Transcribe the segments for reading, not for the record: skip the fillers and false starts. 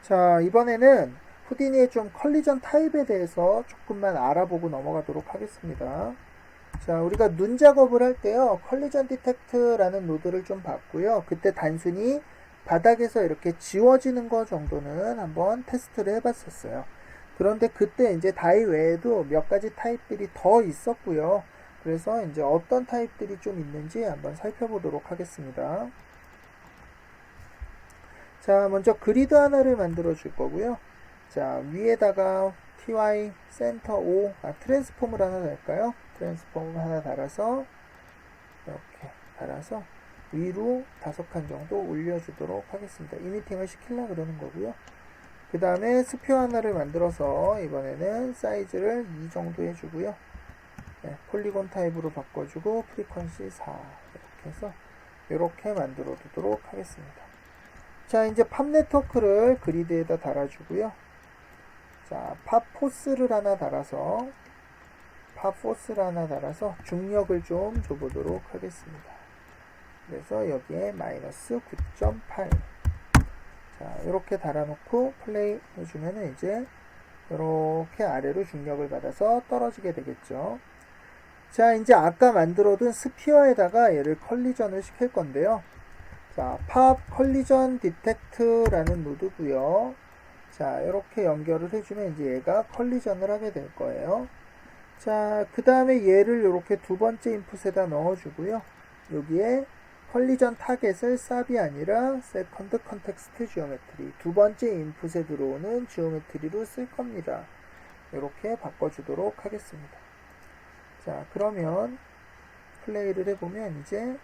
자, 이번에는 후디니의 좀 컬리전 타입에 대해서 조금만 알아보고 넘어가도록 하겠습니다. 자, 우리가 눈 작업을 할 때요, 컬리전 디텍트라는 노드를 좀 봤고요. 그때 단순히 바닥에서 이렇게 지워지는 거 정도는 한번 테스트를 해봤었어요. 그런데 그때 이제 다이 외에도 몇 가지 타입들이 더 있었고요. 그래서 이제 어떤 타입들이 좀 있는지 한번 살펴보도록 하겠습니다. 자, 먼저 그리드 하나를 만들어 줄 거고요. 자, 위에다가 ty 센터 5 트랜스폼을 하나 달까요? 트랜스폼을 하나 달아서 이렇게 달아서 위로 5칸 정도 올려주도록 하겠습니다. 이미팅을 시키려 그러는 거고요. 그 다음에 스피어 하나를 만들어서 이번에는 사이즈를 2 정도 해주고요. 네, 폴리곤 타입으로 바꿔주고 프리퀀시 4 이렇게 해서 이렇게 만들어 두도록 하겠습니다. 자, 이제 팝 네트워크를 그리드에다 달아주고요. 자, 팝 포스를 하나 달아서 중력을 좀 줘보도록 하겠습니다. 그래서 여기에 마이너스 9.8. 자, 이렇게 달아놓고 플레이 해주면은 이제 이렇게 아래로 중력을 받아서 떨어지게 되겠죠. 자, 이제 아까 만들어둔 스피어에다가 얘를 컬리전을 시킬 건데요. 자, 팝 컬리전 디텍트라는 노드고요. 자, 이렇게 연결을 해주면 이제 얘가 컬리전을 하게 될 거예요. 자, 그 다음에 얘를 이렇게 두 번째 인풋에다 넣어주고요. 여기에 컬리전 타겟을 쌉이 아니라 세컨드 컨텍스트 지오메트리, 두 번째 인풋에 들어오는 지오메트리로 쓸 겁니다. 이렇게 바꿔주도록 하겠습니다. 자, 그러면 플레이를 해보면 이제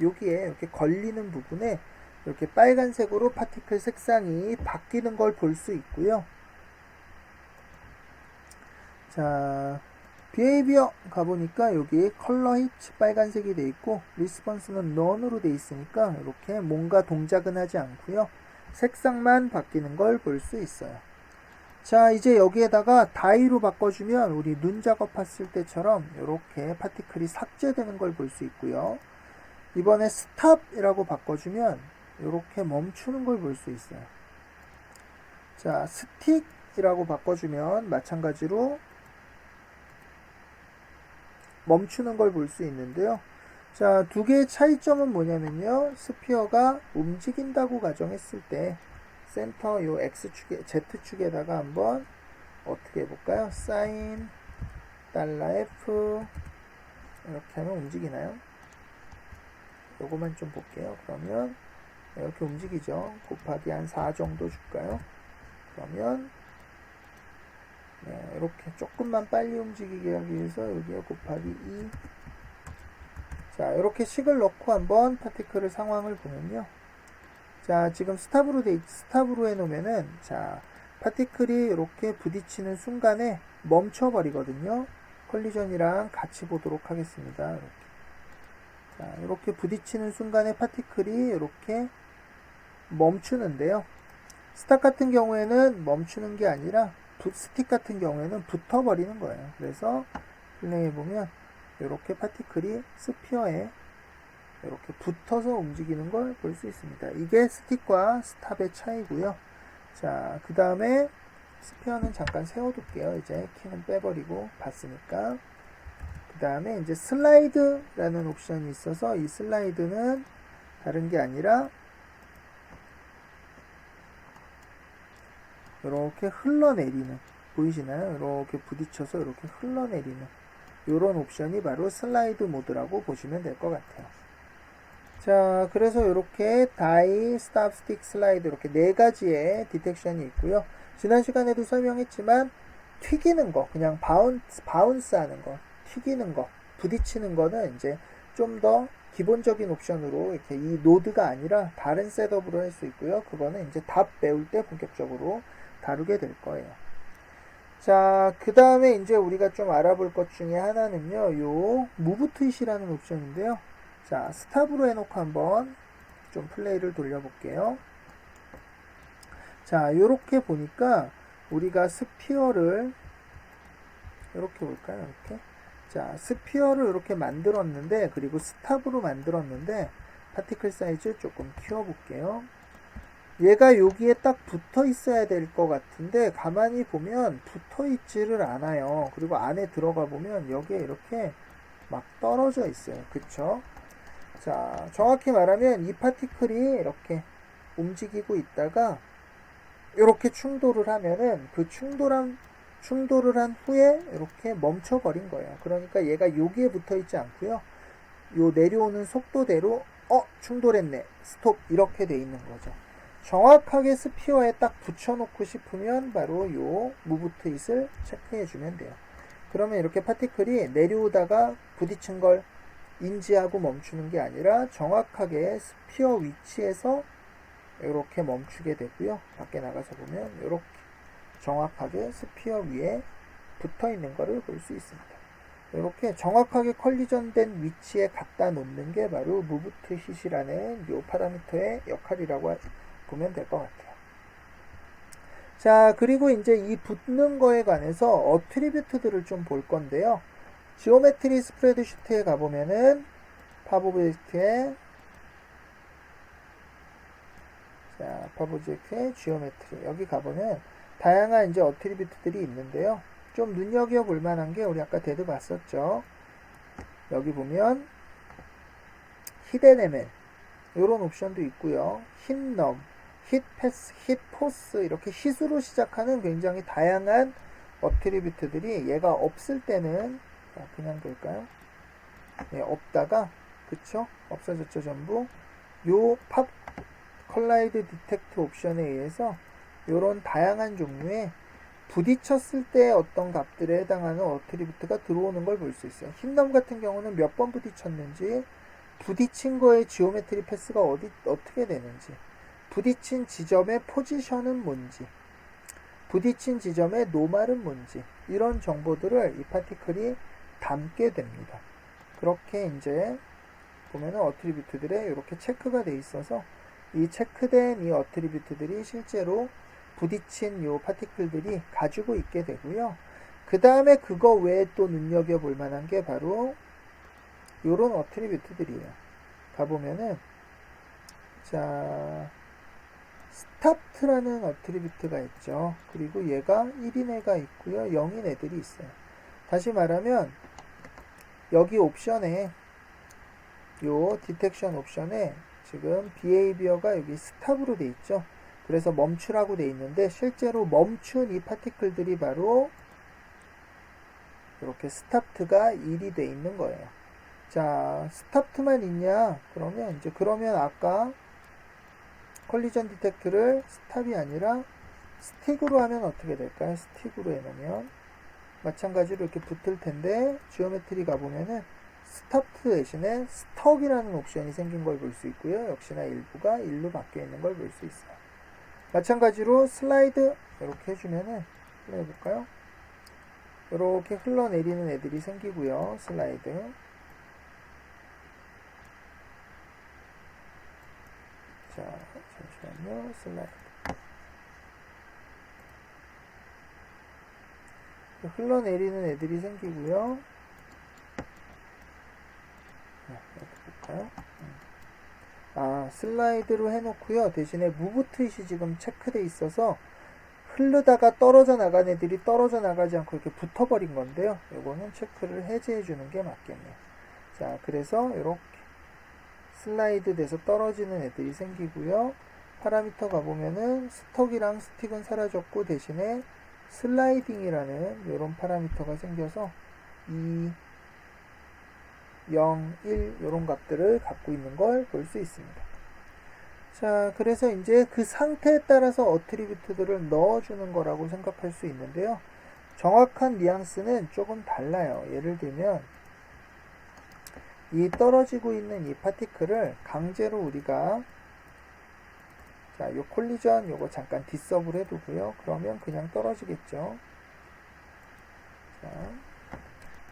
여기에 이렇게 걸리는 부분에 이렇게 빨간색으로 파티클 색상이 바뀌는 걸 볼 수 있고요. 자, 비헤이비어 가보니까 여기 컬러 히치 빨간색이 돼 있고 리스폰스는 none으로 돼 있으니까 이렇게 뭔가 동작은 하지 않고요. 색상만 바뀌는 걸 볼 수 있어요. 자, 이제 여기에다가 다이로 바꿔주면 우리 눈 작업했을 때처럼 이렇게 파티클이 삭제되는 걸 볼 수 있고요. 이번에 스탑이라고 바꿔주면 이렇게 멈추는 걸 볼 수 있어요. 자, 스틱이라고 바꿔주면 마찬가지로 멈추는 걸 볼 수 있는데요. 자, 두 개의 차이점은 뭐냐면요. 스피어가 움직인다고 가정했을 때 센터 요 X축에, Z축에다가 한번 어떻게 해볼까요? 사인 $F 이렇게 하면 움직이나요? 요거만 좀 볼게요. 그러면 이렇게 움직이죠. 곱하기 한 4 정도 줄까요? 그러면 네, 이렇게 조금만 빨리 움직이게 하기 위해서 여기에 곱하기 2. 자, 이렇게 식을 넣고 한번 파티클의 상황을 보면요. 자, 지금 스탑으로 해놓으면은, 자, 파티클이 이렇게 부딪히는 순간에 멈춰버리거든요. 컬리전이랑 같이 보도록 하겠습니다. 이렇게. 자, 이렇게 부딪히는 순간에 파티클이 이렇게 멈추는데요. 스탑 같은 경우에는 멈추는 게 아니라 스틱 같은 경우에는 붙어버리는 거예요. 그래서 플레이해보면 이렇게 파티클이 스피어에 이렇게 붙어서 움직이는 걸 볼 수 있습니다. 이게 스틱과 스탑의 차이고요. 자, 그 다음에 스피어는 잠깐 세워둘게요. 이제 키는 빼버리고 봤으니까. 그 다음에 이제 슬라이드라는 옵션이 있어서 이 슬라이드는 다른 게 아니라 이렇게 흘러내리는, 보이시나요? 이렇게 부딪혀서 이렇게 흘러내리는 이런 옵션이 바로 슬라이드 모드라고 보시면 될 것 같아요. 자, 그래서 이렇게 다이, 스탑, 스틱, 슬라이드 이렇게 네 가지의 디텍션이 있고요. 지난 시간에도 설명했지만 튀기는 거, 그냥 바운스 하는 거, 튀기는 거, 부딪히는 거는 이제 좀 더 기본적인 옵션으로 이렇게 이 노드가 아니라 다른 셋업으로 할 수 있고요. 그거는 이제 답 배울 때 본격적으로 다루게 될 거예요. 자, 그 다음에 이제 우리가 좀 알아볼 것 중에 하나는요, 요 무브 트윗이라는 옵션인데요. 자, 스탑으로 해놓고 한번 좀 플레이를 돌려볼게요. 자, 요렇게 보니까 우리가 스피어를 이렇게 볼까요? 이렇게. 자, 스피어를 이렇게 만들었는데, 그리고 스탑으로 만들었는데, 파티클 사이즈 조금 키워볼게요. 얘가 여기에 딱 붙어 있어야 될 것 같은데 가만히 보면 붙어 있지를 않아요. 그리고 안에 들어가 보면 여기에 이렇게 막 떨어져 있어요. 그쵸? 자, 정확히 말하면 이 파티클이 이렇게 움직이고 있다가 이렇게 충돌을 하면은 그 충돌을 한 후에 이렇게 멈춰버린 거예요. 그러니까 얘가 여기에 붙어 있지 않고요. 요 내려오는 속도대로 충돌했네. 스톱 이렇게 돼 있는 거죠. 정확하게 스피어에 딱 붙여놓고 싶으면 바로 요 무브 트윗을 체크해 주면 돼요. 그러면 이렇게 파티클이 내려오다가 부딪힌 걸 인지하고 멈추는 게 아니라 정확하게 스피어 위치에서 이렇게 멈추게 되고요. 밖에 나가서 보면 이렇게 정확하게 스피어 위에 붙어 있는 것을 볼 수 있습니다. 이렇게 정확하게 컬리전된 위치에 갖다 놓는 게 바로 무브 트윗이라는 이 파라미터의 역할이라고 보면 될 것 같아요. 자, 그리고 이제 이 붙는 거에 관해서 어트리뷰트들을 좀 볼 건데요. 지오메트리 스프레드시트에 가보면은 팝오브젝트에 자, 팝오브젝트의 지오메트리 여기 가보면 다양한 이제 어트리뷰트들이 있는데요. 좀 눈여겨볼 만한 게 우리 아까 데드 봤었죠. 여기 보면 히덴에멘 이런 옵션도 있고요. 힛넘, 힛패스, 힛포스 이렇게 힛으로 시작하는 굉장히 다양한 어트리뷰트들이 얘가 없을 때는 그냥 될까요? 네, 없다가 그쵸? 없어졌죠 전부. 요 팝 컬라이드 디텍트 옵션에 의해서 이런 다양한 종류의 부딪혔을 때 어떤 값들에 해당하는 어트리뷰트가 들어오는 걸 볼 수 있어요. 흰넘 같은 경우는 몇 번 부딪혔는지, 부딪힌 거의 지오메트리 패스가 어떻게 되는지, 부딪힌 지점의 포지션은 뭔지, 부딪힌 지점의 노말은 뭔지, 이런 정보들을 이 파티클이 담게 됩니다. 그렇게 이제 보면은 어트리뷰트들에 이렇게 체크가 돼 있어서 이 체크된 이 어트리뷰트들이 실제로 부딪힌 요 파티클들이 가지고 있게 되고요. 그 다음에 그거 외에 또 눈여겨볼 만한 게 바로 요런 어트리뷰트들이에요. 가보면은 자 스타트라는 어트리뷰트가 있죠. 그리고 얘가 1인 애가 있고요. 0인 애들이 있어요. 다시 말하면 여기 옵션에 요 디텍션 옵션에 지금 behavior가 여기 스탑으로 돼 있죠. 그래서 멈추라고 돼 있는데 실제로 멈춘 이 파티클들이 바로 이렇게 스타트가 1이 돼 있는 거예요. 자, 스타트만 있냐? 그러면 아까 컬리전 디텍트를 스탑이 아니라 스틱으로 하면 어떻게 될까요? 스틱으로 해놓으면 마찬가지로 이렇게 붙을 텐데 지오메트리 가보면은 스타트 대신에 스톡이라는 옵션이 생긴 걸 볼 수 있고요. 역시나 일부가 1로 바뀌어 있는 걸 볼 수 있어요. 마찬가지로 슬라이드 이렇게 해주면은 해볼까요? 이렇게 흘러내리는 애들이 생기고요. 슬라이드. 자, 잠시만요. 슬라이드. 흘러내리는 애들이 생기고요. 이렇게 볼까요? 슬라이드로 해놓고요. 대신에 무브 트윗이 지금 체크돼 있어서 흐르다가 떨어져 나간 애들이 떨어져 나가지 않고 이렇게 붙어버린 건데요. 요거는 체크를 해제해 주는 게 맞겠네요. 자, 그래서 이렇게 슬라이드 돼서 떨어지는 애들이 생기고요. 파라미터 가보면은 스톡이랑 스틱은 사라졌고 대신에 슬라이딩이라는 이런 파라미터가 생겨서 2, 0, 1 이런 값들을 갖고 있는 걸 볼 수 있습니다. 자, 그래서 이제 그 상태에 따라서 어트리뷰트들을 넣어주는 거라고 생각할 수 있는데요. 정확한 뉘앙스는 조금 달라요. 예를 들면 이 떨어지고 있는 이 파티클을 강제로 우리가 자, 요 콜리전 요거 잠깐 디서블 해두고요. 그러면 그냥 떨어지겠죠. 자,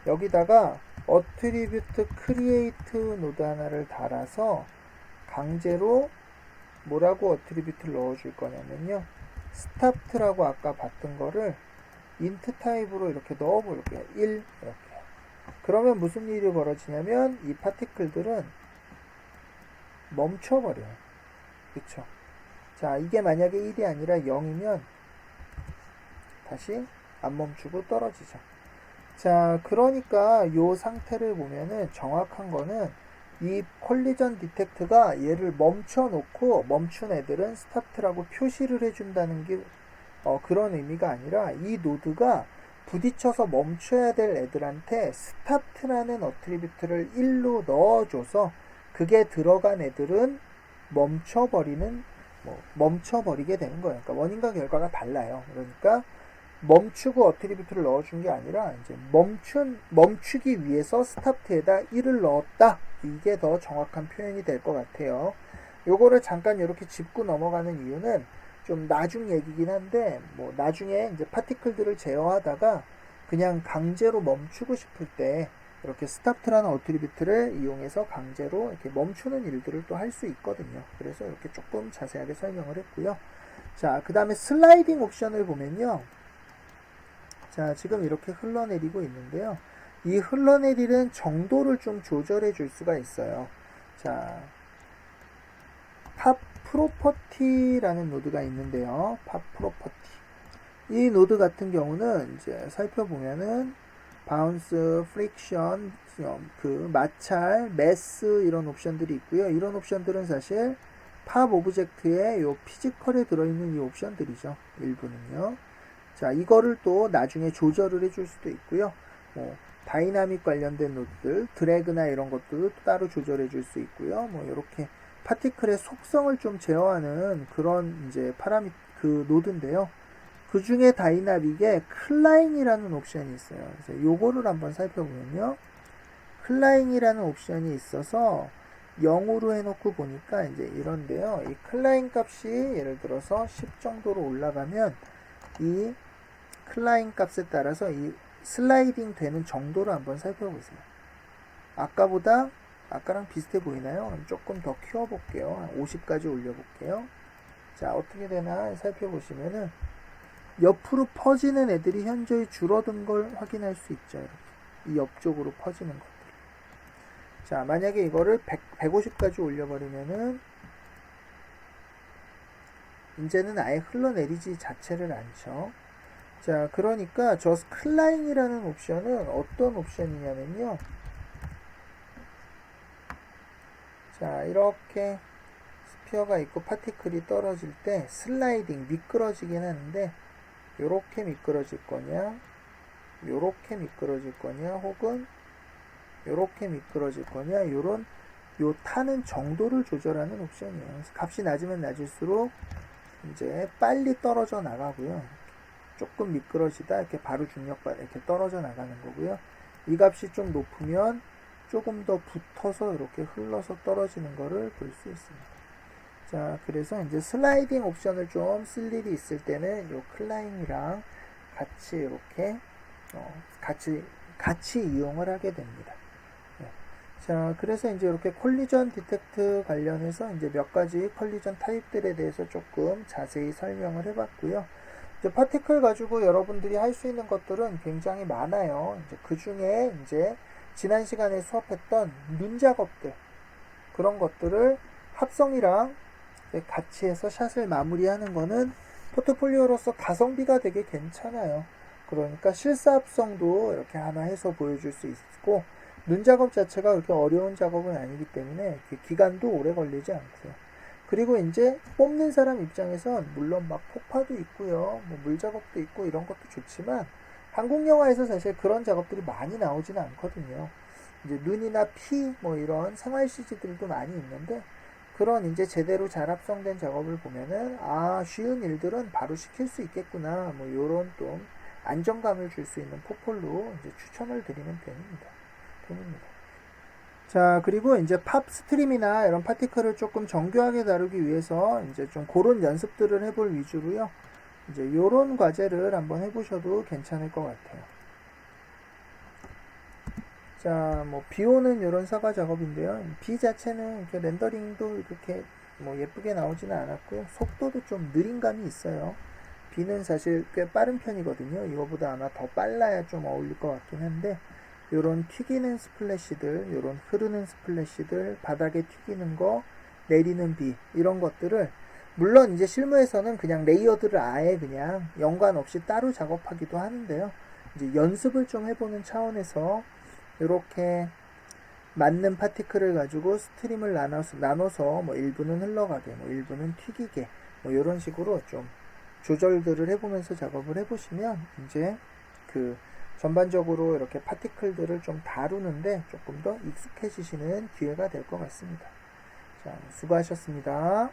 여기다가 어트리뷰트 크리에이트 노드 하나를 달아서 강제로 뭐라고 어트리뷰트를 넣어줄 거냐면요. 스타트라고 아까 봤던 거를 인트 타입으로 이렇게 넣어볼게요. 1 이렇게. 그러면 무슨 일이 벌어지냐면 이 파티클들은 멈춰버려요. 그쵸? 자, 이게 만약에 1이 아니라 0이면 다시 안 멈추고 떨어지죠. 자, 그러니까 요 상태를 보면은 정확한 거는 이 콜리전 디텍트가 얘를 멈춰 놓고 멈춘 애들은 스탑트라고 표시를 해준다는 게 그런 의미가 아니라 이 노드가 부딪혀서 멈춰야 될 애들한테 스타트라는 어트리뷰트를 1로 넣어줘서 그게 들어간 애들은 멈춰버리게 되는 거예요. 그러니까 원인과 결과가 달라요. 그러니까 멈추고 어트리뷰트를 넣어준 게 아니라 이제 멈추기 위해서 스타트에다 1을 넣었다. 이게 더 정확한 표현이 될 것 같아요. 요거를 잠깐 이렇게 짚고 넘어가는 이유는 좀 나중 얘기긴 한데 뭐 나중에 이제 파티클들을 제어하다가 그냥 강제로 멈추고 싶을 때 이렇게 스탑트라는 어트리뷰트를 이용해서 강제로 이렇게 멈추는 일들을 또 할 수 있거든요. 그래서 이렇게 조금 자세하게 설명을 했고요. 자, 그 다음에 슬라이딩 옵션을 보면요. 자, 지금 이렇게 흘러내리고 있는데요. 이 흘러내리는 정도를 좀 조절해 줄 수가 있어요. 자, 팝 프로퍼티라는 노드가 있는데요. 팝 프로퍼티. 이 노드 같은 경우는 이제 살펴보면은 바운스, 프릭션, 그 마찰, 매스 이런 옵션들이 있고요. 이런 옵션들은 사실 팝 오브젝트의 요 피지컬에 들어있는 이 옵션들이죠. 일부는요. 자, 이거를 또 나중에 조절을 해줄 수도 있고요. 다이나믹 관련된 노드들, 드래그나 이런 것들도 따로 조절해 줄 수 있고요. 뭐 이렇게 파티클의 속성을 좀 제어하는 그런 이제 그 노드인데요. 그 중에 다이나믹에 클라잉이라는 옵션이 있어요. 그래서 요거를 한번 살펴보면요. 클라잉이라는 옵션이 있어서 0으로 해놓고 보니까 이제 이런데요. 이 클라잉 값이 예를 들어서 10 정도로 올라가면 이 클라잉 값에 따라서 이 슬라이딩 되는 정도를 한번 살펴보세요. 아까랑 비슷해 보이나요? 조금 더 키워볼게요. 50까지 올려볼게요. 자, 어떻게 되나 살펴보시면은 옆으로 퍼지는 애들이 현저히 줄어든 걸 확인할 수 있죠. 이렇게. 이 옆쪽으로 퍼지는 것들. 자, 만약에 이거를 150까지 올려버리면은 이제는 아예 흘러내리지 자체를 않죠. 자, 그러니까 저 클라잉이라는 옵션은 어떤 옵션이냐면요. 자, 이렇게 스피어가 있고 파티클이 떨어질 때 슬라이딩, 미끄러지긴 하는데 요렇게 미끄러질 거냐, 요렇게 미끄러질 거냐, 혹은 요렇게 미끄러질 거냐, 요런 요 타는 정도를 조절하는 옵션이에요. 값이 낮으면 낮을수록 이제 빨리 떨어져 나가고요. 조금 미끄러지다 이렇게 바로 중력받아 이렇게 떨어져 나가는 거고요. 이 값이 좀 높으면 조금 더 붙어서 이렇게 흘러서 떨어지는 거를 볼 수 있습니다. 자, 그래서 이제 슬라이딩 옵션을 좀 쓸 일이 있을 때는 요 클라잉이랑 같이 이렇게 같이 이용을 하게 됩니다. 네. 자, 그래서 이제 이렇게 콜리전 디텍트 관련해서 이제 몇 가지 콜리전 타입들에 대해서 조금 자세히 설명을 해봤고요. 이제 파티클 가지고 여러분들이 할 수 있는 것들은 굉장히 많아요. 이제 그 중에 이제 지난 시간에 수업했던 눈 작업들, 그런 것들을 합성이랑 같이 해서 샷을 마무리하는 거는 포트폴리오로서 가성비가 되게 괜찮아요. 그러니까 실사합성도 이렇게 하나 해서 보여줄 수 있고, 눈 작업 자체가 그렇게 어려운 작업은 아니기 때문에 기간도 오래 걸리지 않고요. 그리고 이제 뽑는 사람 입장에선 물론 막 폭파도 있고요, 뭐 물 작업도 있고 이런 것도 좋지만 한국 영화에서 사실 그런 작업들이 많이 나오지는 않거든요. 이제 눈이나 피 뭐 이런 생활 CG들도 많이 있는데 그런 이제 제대로 잘 합성된 작업을 보면은 쉬운 일들은 바로 시킬 수 있겠구나, 뭐 요런 좀 안정감을 줄 수 있는 포폴로 이제 추천을 드리는 편입니다. 자, 그리고 이제 팝 스트림이나 이런 파티클을 조금 정교하게 다루기 위해서 이제 좀 그런 연습들을 해볼 위주로요. 이제 요런 과제를 한번 해보셔도 괜찮을 것 같아요. 자, 뭐 비 오는 요런 사과 작업인데요. 비 자체는 이렇게 렌더링도 이렇게 뭐 예쁘게 나오지는 않았고요. 속도도 좀 느린 감이 있어요. 비는 사실 꽤 빠른 편이거든요. 이거보다 아마 더 빨라야 좀 어울릴 것 같긴 한데, 요런 튀기는 스플래시들, 요런 흐르는 스플래시들, 바닥에 튀기는 거, 내리는 비, 이런 것들을 물론 이제 실무에서는 그냥 레이어드를 아예 그냥 연관 없이 따로 작업하기도 하는데요. 이제 연습을 좀 해보는 차원에서 이렇게 맞는 파티클을 가지고 스트림을 나눠서 뭐 일부는 흘러가게, 뭐 일부는 튀기게, 뭐 이런 식으로 좀 조절들을 해보면서 작업을 해보시면 이제 그 전반적으로 이렇게 파티클들을 좀 다루는데 조금 더 익숙해지시는 기회가 될 것 같습니다. 자, 수고하셨습니다.